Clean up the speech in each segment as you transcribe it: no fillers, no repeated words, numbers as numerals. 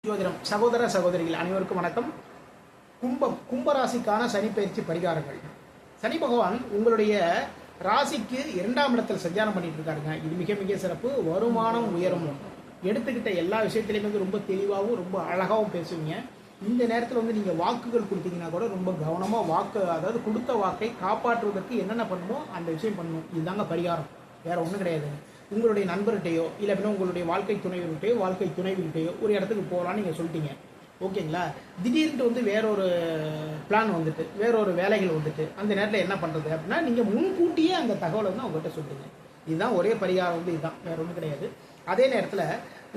ஜோதிடம் சகோதர சகோதரிகள் அனைவருக்கும் வணக்கம். கும்பராசிக்கான சனி பயிற்சி பரிகாரங்கள். சனி பகவான் உங்களுடைய ராசிக்கு 2ஆம் இடத்தில் சஞ்சாரம் பண்ணிட்டு இருக்காருங்க. இது மிக மிக சிறப்பு. வருமானம் உயரும். எடுத்துக்கிட்ட எல்லா விஷயத்திலையுமே ரொம்ப தெளிவாகவும் ரொம்ப அழகாகவும் பேசுவீங்க. இந்த நேரத்தில் நீங்கள் வாக்குகள் கொடுத்தீங்கன்னா கூட ரொம்ப கவனமாக அதாவது கொடுத்த வாக்கை காப்பாற்றுவதற்கு என்னென்ன பண்ணணுமோ அந்த விஷயம் பண்ணணும். இதுதாங்க பரிகாரம், வேற ஒன்றும் கிடையாது. உங்களுடைய நண்பர்கிட்டையோ இல்லை அப்படின்னா உங்களுடைய வாழ்க்கை துணைவிகிட்டையோ ஒரு இடத்துக்கு போகலான்னு நீங்கள் சொல்லிட்டீங்க, ஓகேங்களா? திடீர்னு வேறொரு பிளான் வந்துட்டு வேறொரு வேலைகள் வந்துட்டு அந்த நேரத்தில் என்ன பண்ணுறது அப்படின்னா நீங்கள் முன்கூட்டியே அந்த தகவலை அவங்ககிட்ட சொல்லுங்க. இதுதான் ஒரே பரிகாரம், இதுதான், வேற ஒன்றும் கிடையாது. அதே நேரத்தில்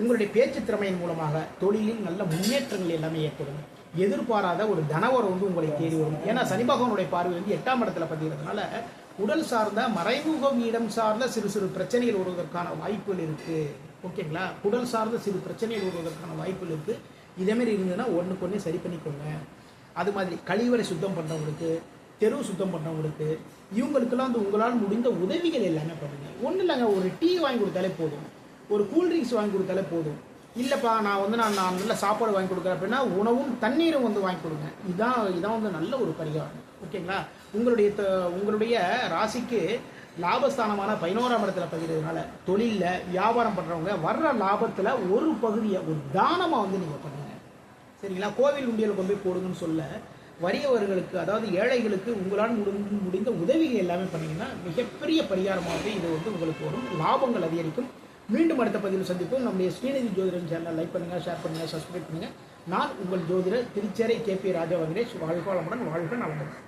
உங்களுடைய பேச்சு திறமையின் மூலமாக தொழிலில் நல்ல முன்னேற்றங்கள் எல்லாமே ஏற்படும். எதிர்பாராத ஒரு தனவரம் உங்களை தேடி வரும். ஏன்னா சனி பகவானுடைய பார்வை 8ஆம் இடத்துல பதிகிறதுனால உடல் சார்ந்த மறைமுகம் இடம் சார்ந்த சிறு சிறு பிரச்சனைகள் வருவதற்கான வாய்ப்புகள் இருக்குது, ஓகேங்களா? உடல் சார்ந்த சிறு பிரச்சனைகள் வருவதற்கான வாய்ப்புகள் இருக்குது. இதேமாரி இருந்ததுன்னா ஒன்றுக்கு சரி பண்ணிக்கோங்க. அது மாதிரி கழிவறை சுத்தம் பண்ணுறவங்களுக்கு, தெருவு சுத்தம் பண்ணுறவங்களுக்கு, இவங்களுக்கெல்லாம் உங்களால் முடிந்த உதவிகள் எல்லாமே பண்ணுங்க. ஒன்றும் இல்லைங்க, ஒரு டீ வாங்கி கொடுத்தாலே போதும், ஒரு கூல்ட்ரிங்க்ஸ் வாங்கி கொடுத்தாலே போதும். இல்லைப்பா நான் நல்ல சாப்பாடு வாங்கி கொடுக்குறேன் அப்படின்னா உணவும் தண்ணீரும் வாங்கி கொடுங்க. இதான் நல்ல ஒரு பரிகாரம், ஓகேங்களா? உங்களுடைய ராசிக்கு லாபஸ்தானமான 11ஆம் இடத்துல பதிகிறதுனால தொழிலில் வியாபாரம் பண்ணுறவங்க வர்ற லாபத்தில் ஒரு பகுதியை ஒரு தானமாக நீங்கள் பண்ணுங்க, சரிங்களா? கோவில் உண்டியல் கொண்டு போய் போடுங்கன்னு சொல்ல, வறியவர்களுக்கு அதாவது ஏழைகளுக்கு உங்களால் முடிந்த உதவிகள் எல்லாமே பண்ணிங்கன்னா மிகப்பெரிய பரிகாரமாக இது உங்களுக்கு வரும். லாபங்கள் அதிகரிக்கும். மீண்டும் அடுத்த பதிவில் சந்திப்போம். நம்முடைய ஸ்ரீநிதி ஜோதிடம் சேனல் லைக் பண்ணுங்கள், ஷேர் பண்ணுங்கள், சப்ஸ்கிரைப் பண்ணுங்கள். நான் உங்கள் ஜோதிடர் திருச்சேரை KP ராஜா வெங்கடேஷ். வாழ்க வளமுடன், வாழ்க நலமுடன்.